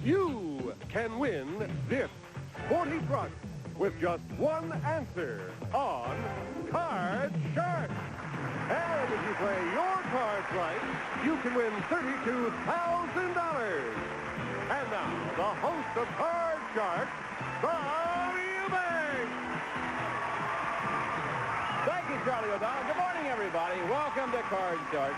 You can win this 40 trucks with just one answer on Card Shark. And if you play your cards right, you can win $32,000. And now, the host of Card Shark, Bob Eubanks. Thank you, Charlie O'Donnell. Good morning, everybody. Welcome to Card Shark.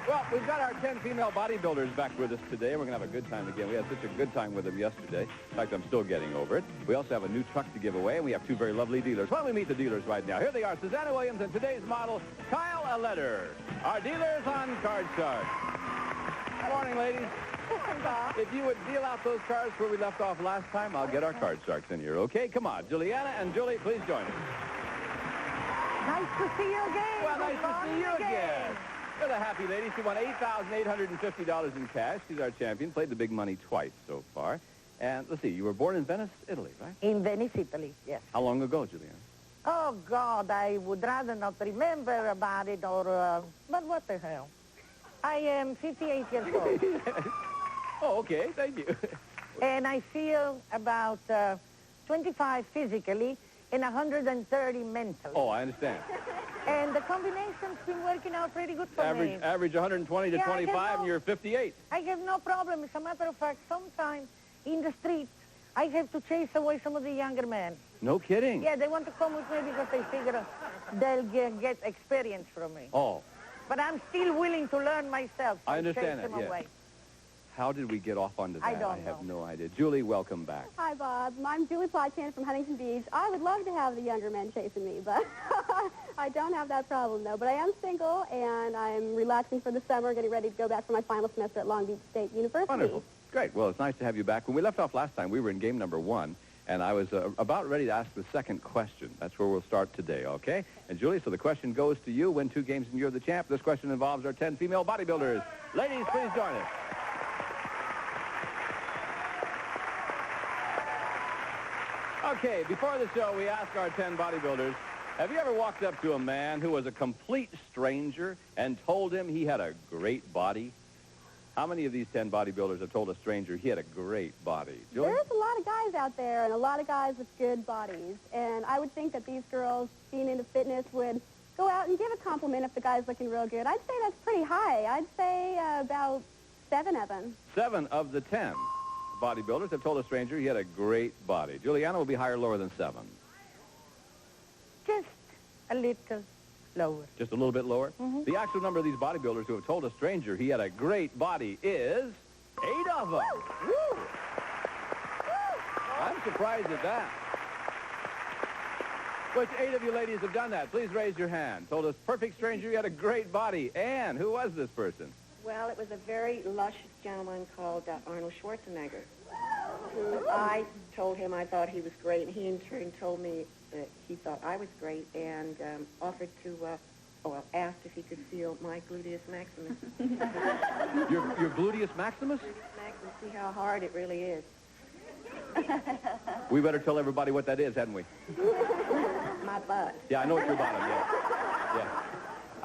Well, we've got our 10 female bodybuilders back with us today. We're going to have a good time again. We had such a good time with them yesterday. In fact, I'm still getting over it. We also have a new truck to give away, and we have two very lovely dealers. Why don't we meet the dealers right now? Here they are, Susanna Williams and today's model, Kyle Aletter. Our dealers on Card Shark. Good morning, ladies. If you would deal out those cards where we left off last time, I'll get our Card Sharks in here, okay? Come on. Juliana and Julie, please join us. Nice to see you again. Well, nice to see you again. You're the happy lady. She won $8,850 in cash. She's our champion. Played the big money twice so far. And let's see, you were born in Venice, Italy, right? In Venice, Italy, yes. How long ago, Juliana? Oh, God, I would rather not remember about it or... but what the hell? I am 58 years old. Oh, okay. Thank you. And I feel about 25 physically and 130 mentally. Oh, I understand. And the combination's been working out pretty good for me. Average 120 to 25, and you're 58. I have no problem. As a matter of fact, sometimes in the street, I have to chase away some of the younger men. No kidding. Yeah, they want to come with me because they figure they'll get experience from me. Oh. But I'm still willing to learn myself. So I understand chase that, them yeah. away. How did we get off onto that? I don't I have know. no idea. Julie, welcome back. Hi, Bob. I'm Julie Plotkin from Huntington Beach. I would love to have the younger men chasing me, but I don't have that problem, though. But I am single, and I'm relaxing for the summer, getting ready to go back for my final semester at Long Beach State University. Wonderful. Great. Well, it's nice to have you back. When we left off last time, we were in game number 1, and I was about ready to ask the second question. That's where we'll start today, okay? And, Julie, so the question goes to you. Win 2 games and you're the champ. This question involves our 10 female bodybuilders. Ladies, please join us. Okay, before the show, we ask our 10 bodybuilders, have you ever walked up to a man who was a complete stranger and told him he had a great body? How many of these 10 bodybuilders have told a stranger he had a great body? Julie? There's a lot of guys out there, and a lot of guys with good bodies. And I would think that these girls, being into fitness, would go out and give a compliment if the guy's looking real good. I'd say that's pretty high. I'd say about 7 of them. 7 of the 10 bodybuilders have told a stranger he had a great body. Juliana will be higher or lower than 7? Just a little lower. Just a little bit lower? Mm-hmm. The actual number of these bodybuilders who have told a stranger he had a great body is 8 of them. Woo! Woo! I'm surprised at that. Which 8 of you ladies have done that? Please raise your hand. Told a perfect stranger he had a great body. Ann, who was this person? Well, it was a very luscious gentleman called Arnold Schwarzenegger, who I told him I thought he was great, and he in turn told me that he thought I was great, and offered to, asked if he could feel my gluteus maximus. Your gluteus maximus? Gluteus maximus, see how hard it really is. We better tell everybody what that is, hadn't we? My butt. Yeah, I know what your bottom is. Yeah.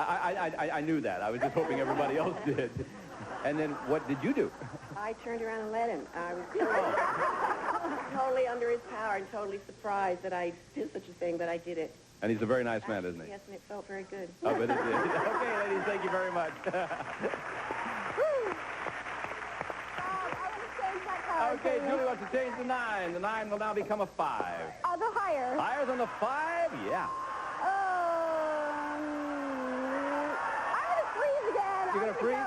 I knew that. I was just hoping everybody else did. And then what did you do? I turned around and let him. I was totally under his power and totally surprised that I did such a thing, but I did it. And he's a very nice man, isn't he? Yes, and it felt very good. I bet it did. Okay, ladies, thank you very much. Okay, Julie wants to change the 9. The 9 will now become a 5. I'll go higher. Higher than the 5? Yeah. I'm going to freeze again. You're going to freeze?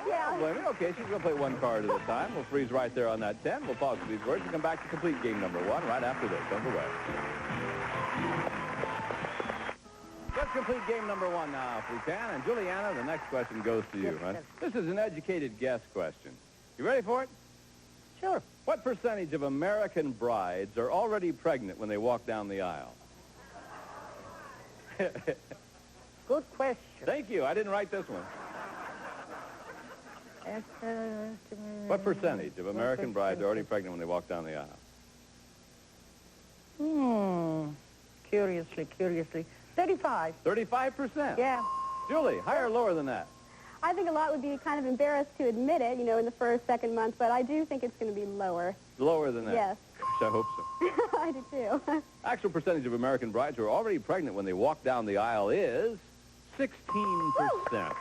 Yeah. Blame me. Okay, she's going to play 1 card at a time. We'll freeze right there on that 10. We'll pause for these words and come back to complete game number 1 right after this. Don't go away. Let's complete game number 1 now, if we can. And Juliana, the next question goes to you. Yes. This is an educated guess question. You ready for it? Sure. What percentage of American brides are already pregnant when they walk down the aisle? Good question. Thank you. I didn't write this one. What percentage of American brides are already pregnant when they walk down the aisle? Curiously. 35. 35%. Yeah. Julie, higher or lower than that? I think a lot would be kind of embarrassed to admit it, you know, in the first, second month, but I do think it's going to be lower. Lower than that? Yes. Gosh, I hope so. I do too. Actual percentage of American brides who are already pregnant when they walk down the aisle is 16%.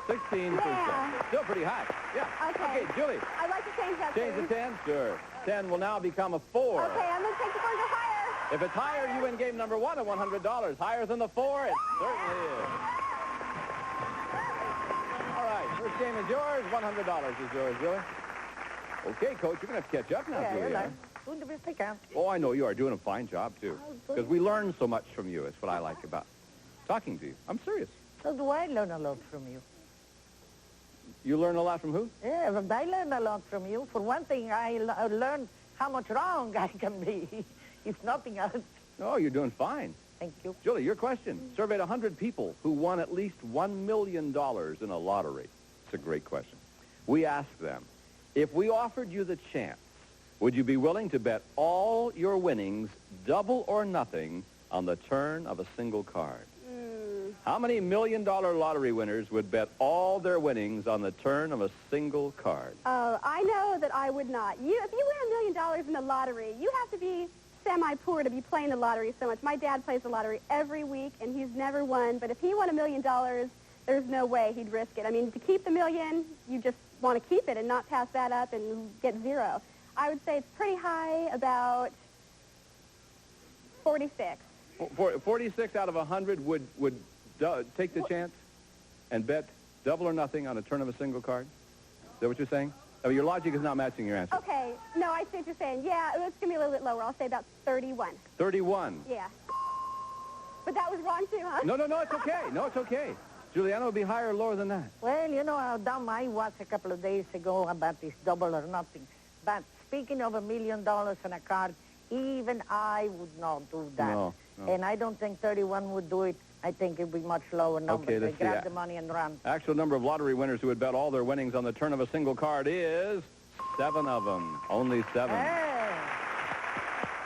16%. Yeah. Still pretty high. Yeah. Okay. Okay, Julie. I'd like to change that, Change please. the 10? Sure. 10 will now become a 4. Okay, I'm going to take the 4 and go higher. If it's higher, you win game number 1 at $100. Higher than the 4, it certainly is. All right, first game is yours. $100 is yours, Julie. Okay, Coach, you're going to have to catch up now, Yeah, you're Julia. right. Doing the best I can. Oh, I know you are doing a fine job, too. Because we learn so much from you. It's what I like about talking to you. I'm serious. So do I learn a lot from you. You learn a lot from who? Yeah, but I learn a lot from you. For one thing, I learned how much wrong I can be, if nothing else. Oh, you're doing fine. Thank you. Julie, your question. Surveyed 100 people who won at least $1 million in a lottery. It's a great question. We asked them, if we offered you the chance, would you be willing to bet all your winnings, double or nothing, on the turn of a single card? How many million-dollar lottery winners would bet all their winnings on the turn of a single card? I know that I would not. If you win $1 million in the lottery, you have to be semi-poor to be playing the lottery so much. My dad plays the lottery every week, and he's never won. But if he won $1 million, there's no way he'd risk it. I mean, to keep the million, you just want to keep it and not pass that up and get 0. I would say it's pretty high, about 46. 46 out of 100 would take the chance and bet double or nothing on a turn of a single card? Is that what you're saying? I mean, your logic is not matching your answer. Okay. No, I see what you're saying. Yeah, it's going to be a little bit lower. I'll say about 31. 31. Yeah. But that was wrong, too, huh? No, it's okay. No, it's okay. Juliana will be higher or lower than that. Well, you know how dumb I was a couple of days ago about this double or nothing. But speaking of $1 million on a card, even I would not do that. No. And I don't think 31 would do it. I think it would be much lower number. Okay, They let's see. grab the money and run. Actual number of lottery winners who would bet all their winnings on the turn of a single card is 7 of them. Only 7. Hey.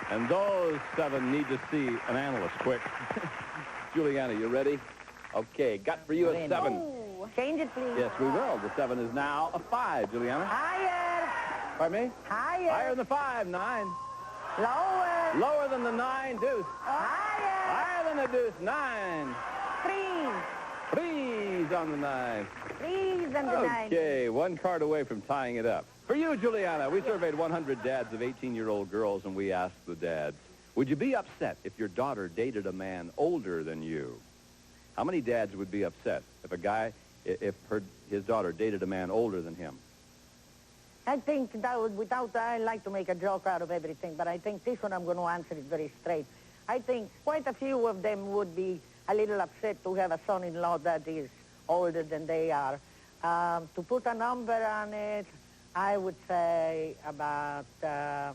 And those 7 need to see an analyst quick. Juliana, you ready? Okay, got for you a 7. Oh. Change it, please. Yes, we will. The 7 is now a 5, Juliana. Higher. Pardon me? Higher. Higher than the 5, 9. Lower. Lower than the 9, deuce. Higher. Higher than the deuce, 9. Please. Please on the 9. Please and the 9. Okay, 1 card away from tying it up. For you, Juliana, we surveyed 100 dads of 18-year-old girls, and we asked the dads, would you be upset if your daughter dated a man older than you? How many dads would be upset if his daughter dated a man older than him? I think that would, I like to make a joke out of everything, but I think this one I'm going to answer it very straight. I think quite a few of them would be a little upset to have a son-in-law that is older than they are. To put a number on it, I would say about How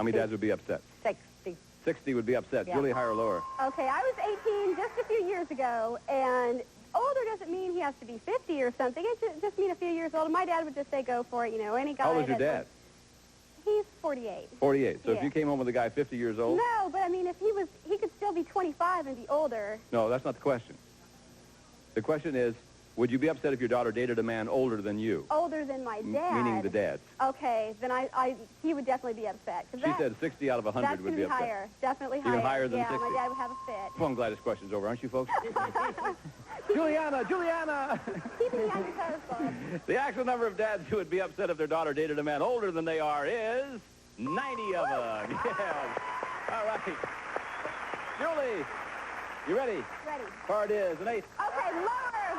many dads would be upset? 60. 60 would be upset. Yeah. Julie, higher or lower? Okay, I was 18 just a few years ago, and older doesn't mean he has to be 50 or something. It just mean a few years older. My dad would just say go for it, you know, any guy. How old is your dad? He's 48. 48. So if Yeah. you came home with a guy 50 years old? No, but I mean, if he could still be 25 and be older. No, that's not the question. The question is, would you be upset if your daughter dated a man older than you? Older than my dad. Meaning the dads. Okay, then he would definitely be upset. She said 60 out of 100 that's would be upset. higher. Definitely Even higher. higher than yeah, 60? my dad would have a fit. Well, I'm glad this question's over, aren't you, folks? Juliana! Keep me on your toes, Bob. The actual number of dads who would be upset if their daughter dated a man older than they are is 90 of them. Yes. All right. Julie, you ready? Ready. Card is an 8. Okay, lower.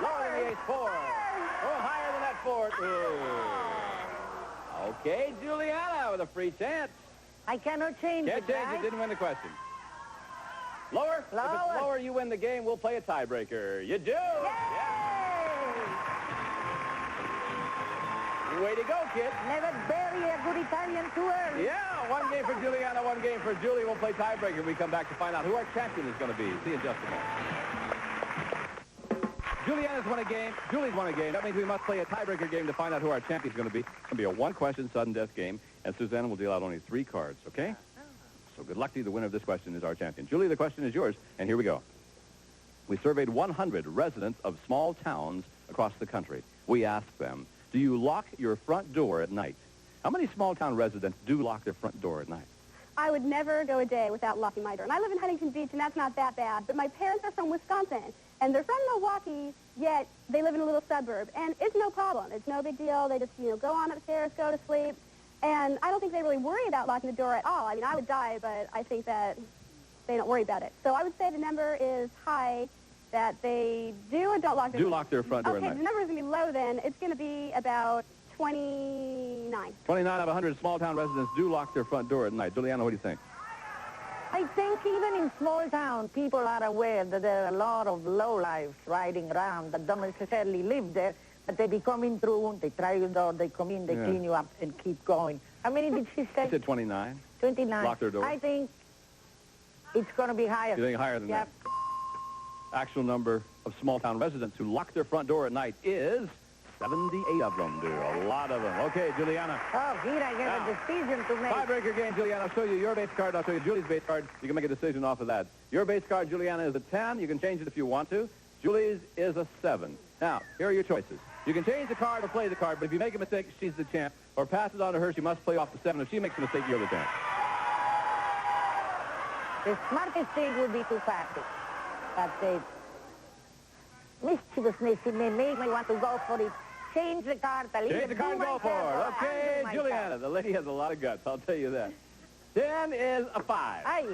Lower than the ace, 4. Oh, higher than that 4. Ooh. Okay, Juliana with a free chance. I cannot change Can't it, change right? it. Didn't win the question. Lower? If Lower. it's lower, you win the game. We'll play a tiebreaker. You do? Yeah. Way to go, kid. Never bury a good Italian too early. Yeah, 1 game for Juliana, 1 game for Julie. We'll play tiebreaker. We come back to find out who our champion is going to be. See you in just a moment. Juliana's won a game. Julie's won a game. That means we must play a tiebreaker game to find out who our champion is going to be. It's going to be a 1-question sudden death game, and Susanna will deal out only 3 cards, okay? So good luck to you. The winner of this question is our champion. Julie, the question is yours, and here we go. We surveyed 100 residents of small towns across the country. we asked them, do you lock your front door at night? How many small-town residents do lock their front door at night? I would never go a day without locking my door. And I live in Huntington Beach, and that's not that bad. But my parents are from Wisconsin, and they're from Milwaukee, yet they live in a little suburb. And it's no problem. It's no big deal. They just, go on upstairs, go to sleep. And I don't think they really worry about locking the door at all. I mean, I would die, but I think that they don't worry about it. So I would say the number is high, that they do or don't lock their door. Do lock their front door at Okay, night. the number is going to be low then. It's going to be about 29. 29 out of 100 small-town residents do lock their front door at night. Juliana, what do you think? I think even in small town, people are aware that there are a lot of lowlifes riding around that don't necessarily live there, but they be coming through, they try your door, they come in, they clean you up, and keep going. How many did she say? I said 29. 29. Lock their door. I think it's going to be higher. You think higher than that? Actual number of small-town residents who lock their front door at night is 78 of them do. A lot of them. Okay, Juliana. Oh, here I have a decision to make. Tiebreaker game, Juliana. I'll show you your base card. I'll show you Julie's base card. You can make a decision off of that. Your base card, Juliana, is a 10. You can change it if you want to. Julie's is a 7. Now, here are your choices. You can change the card or play the card, but if you make a mistake, she's the champ. Or pass it on to her. She must play off the 7. If she makes a mistake, you're the champ. The smartest thing would be to pass it. But the mischievousness it may make me want to go for it. Change the card. Change the card and go for it. Okay, Juliana. The lady has a lot of guts, I'll tell you that. 10 is a 5. Aye.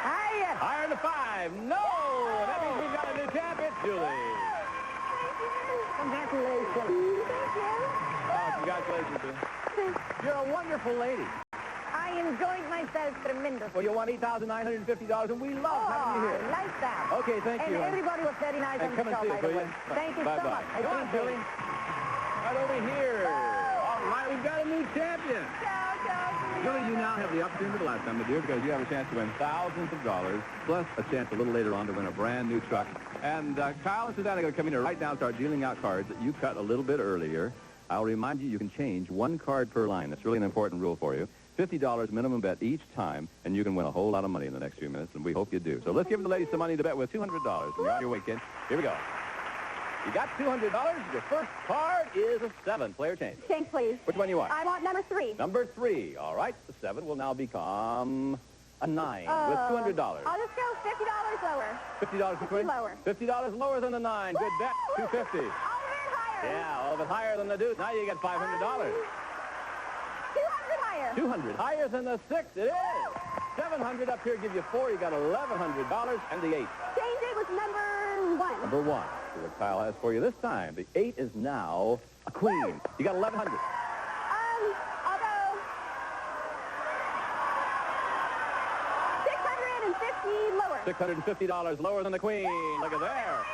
Higher. Higher than a 5. No! That means we've got a new champ. It's Julie. Congratulations. Oh, congratulations, Julie. You're a wonderful lady. I enjoyed myself tremendously. Well, you won $8,950, and we love having you here. I like that. Okay, thank you. And everybody was very nice on the come and show, see by us, the will way. you? Thank you so Bye-bye. much. I Come on, appreciate Julie. it. Right over here. All right, we've got a new champion. Julie, you now have the opportunity the last time to do it because you have a chance to win thousands of dollars, plus a chance a little later on to win a brand new truck. And Kyle and Susanna are going to come in here right now and start dealing out cards that you cut a little bit earlier. I'll remind you, you can change one card per line. That's really an important rule for you. $50 minimum bet each time, and you can win a whole lot of money in the next few minutes, and we hope you do. So let's give the ladies some money to bet with $200. And you're on your way, kid. Here we go. You got $200. Your first card is a 7. Player change. Change, please. Which one you want? I want number 3. Number 3. All right. The 7 will now become a 9 with $200. I'll just go $50 lower. $50 between? Lower. $50 lower than the 9. Good bet. $250. All of it higher. Yeah, a little bit higher than the deuce. Now you get $500. 200 higher. 200 higher than the 6. It is. 700 up here give you 4. You got $1,100 and the 8. Change it with number 1. Number 1. See what Kyle has for you this time. The 8 is now a queen. Woo! You got 1,100. I'll go $650 lower. $650 lower than the queen. Look at there.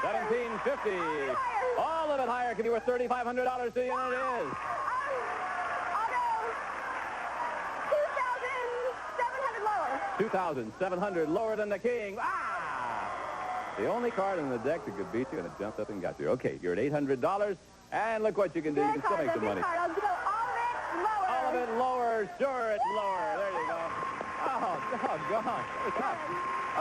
$1,750. All of it higher can be worth $3,500 to you, and it is. $2,700 lower than the king. Ah! The only card in the deck that could beat you, and it jumped up and got you. Okay, you're at $800, and look what you can do. You can still make some money. I'll go all of it lower. All of it lower. Sure, it's lower. There you go. Oh, doggone.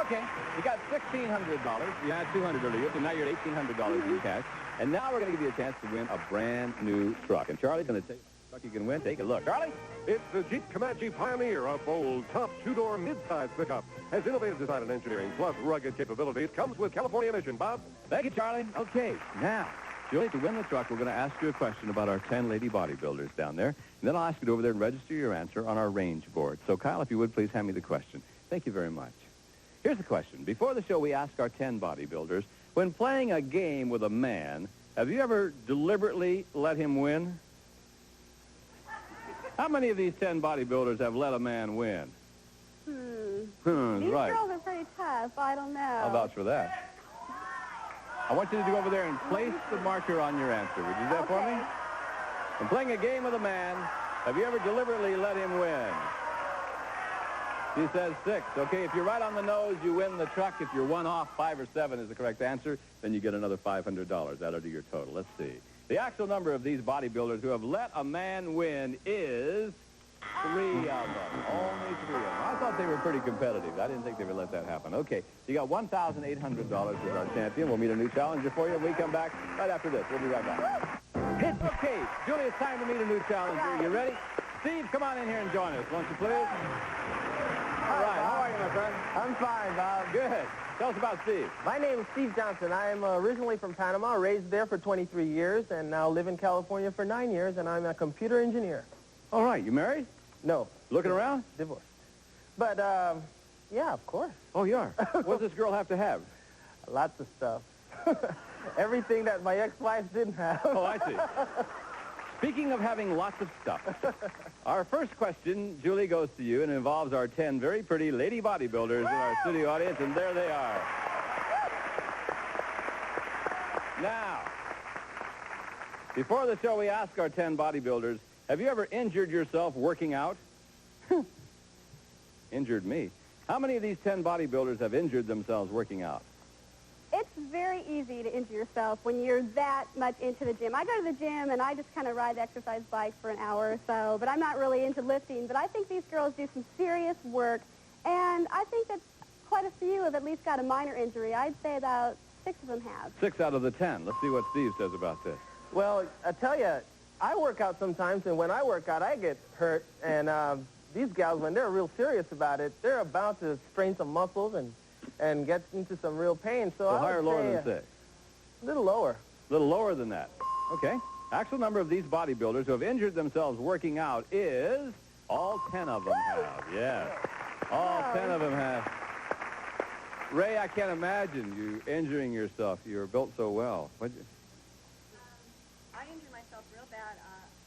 Okay, you got $1,600. You had $200 earlier, so now you're at $1,800 in cash. And now we're going to give you a chance to win a brand new truck. And Charlie's going to take the truck you can win. Take a look. Charlie? It's the Jeep Comanche Pioneer, a bold, top two-door mid-size pickup. Has innovative design and engineering, plus rugged capabilities. Comes with California emission, Bob. Thank you, Charlie. Okay, now, Julie, to win the truck, we're going to ask you a question about our 10 lady bodybuilders down there. And then I'll ask you to over there and register your answer on our range board. So, Kyle, if you would, please hand me the question. Thank you very much. Here's the question. Before the show, we ask our 10 bodybuilders, when playing a game with a man, have you ever deliberately let him win? How many of these 10 bodybuilders have let a man win? These right. girls are pretty tough. I don't know. I'll vouch for that. I want you to go over there and place the marker on your answer. Would you do that for me? When playing a game with a man, have you ever deliberately let him win? He says 6. Okay, if you're right on the nose, you win the truck. If you're 1 off, 5 or 7 is the correct answer, then you get another $500 added to your total. Let's see. The actual number of these bodybuilders who have let a man win is 3 of them. Only 3 of them. I thought they were pretty competitive. I didn't think they would let that happen. Okay, you got $1,800 with our champion. We'll meet a new challenger for you when we come back right after this. We'll be right back. Okay, Julie, it's time to meet a new challenger. You ready? Steve, come on in here and join us, won't you, please? All right, how are you, my friend? I'm fine, Bob. Good. Tell us about Steve. My name is Steve Johnson. I am originally from Panama, raised there for 23 years, and now live in California for 9 years, and I'm a computer engineer. All right, you married? No. Looking around? Divorced. But, yeah, of course. Oh, you are? What does this girl have to have? Lots of stuff. Everything that my ex-wife didn't have. Oh, I see. Speaking of having lots of stuff, our first question, Julie, goes to you, and involves our 10 very pretty lady bodybuilders in our studio audience, and there they are. Now, before the show, we ask our 10 bodybuilders, have you ever injured yourself working out? Injured me. How many of these 10 bodybuilders have injured themselves working out? It's very easy to injure yourself when you're that much into the gym. I go to the gym, and I just kind of ride the exercise bike for an hour or so, but I'm not really into lifting. But I think these girls do some serious work, and I think that quite a few have at least got a minor injury. I'd say about 6 of them have. 6 out of the 10. Let's see what Steve says about this. Well, I tell you, I work out sometimes, and when I work out, I get hurt. And these gals, when they're real serious about it, they're about to strain some muscles and get into some real pain. So I higher or would lower say, than 6? A little lower. A little lower than that. Okay. Actual number of these bodybuilders who have injured themselves working out is all 10 of them have. Yes. All 10 of them have. Ray, I can't imagine you injuring yourself. You're built so well. I injured myself real bad.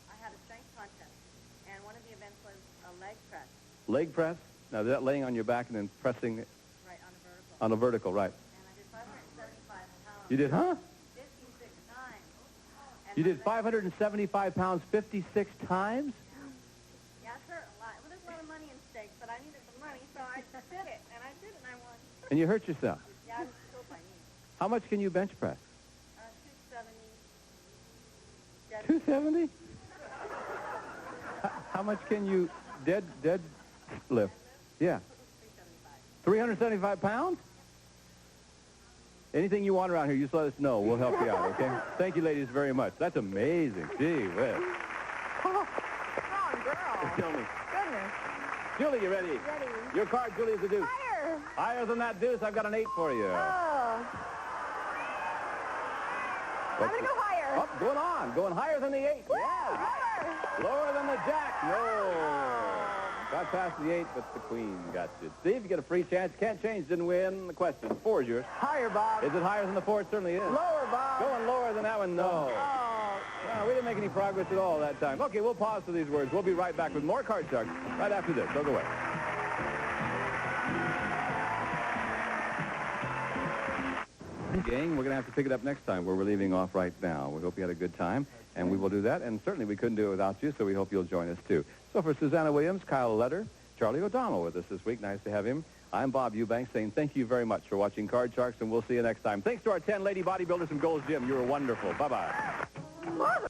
I had a strength contest, and one of the events was a leg press. Leg press? Now, is that laying on your back and then pressing it? Right, on a vertical. On a vertical, right. And I did 575 pounds. You did, huh? 56 times. And You my did leg- 575 pounds 56 times? Yeah, it hurt a lot. Well, there's a lot of money in stake, but I needed the money, so I did it. And I did it, and I won. And you hurt yourself. Yeah, I was killed by me. How much can you bench press? 270. 270? How much can you dead lift? Yeah. 375 pounds? Anything you want around here, you just let us know. We'll help you out, okay? Thank you, ladies, very much. That's amazing. Gee whiz. Strong girl. Tell me. Goodness. Julie, you ready? Ready. Your card, Julie, is a deuce. Higher. Higher than that deuce, I've got an 8 for you. Oh. I'm going to go higher. Up, going on. Going higher than the 8. Yeah. Lower than the jack. No. Got past the 8, but the queen got you. Steve, you get a free chance. Can't change, didn't win. The question, 4 is yours. Higher, Bob. Is it higher than the 4? It certainly is. Lower, Bob. Going lower than that one, no. Oh. No, we didn't make any progress at all that time. Okay, we'll pause for these words. We'll be right back with more Card Sharks right after this. Don't go away. Gang, we're going to have to pick it up next time where we're leaving off right now. We hope you had a good time, and we will do that. And certainly we couldn't do it without you, so we hope you'll join us, too. So for Susanna Williams, Kyle Letter, Charlie O'Donnell with us this week. Nice to have him. I'm Bob Eubanks saying thank you very much for watching Card Sharks, and we'll see you next time. Thanks to our 10 lady bodybuilders from Gold's Gym. You were wonderful. Bye-bye.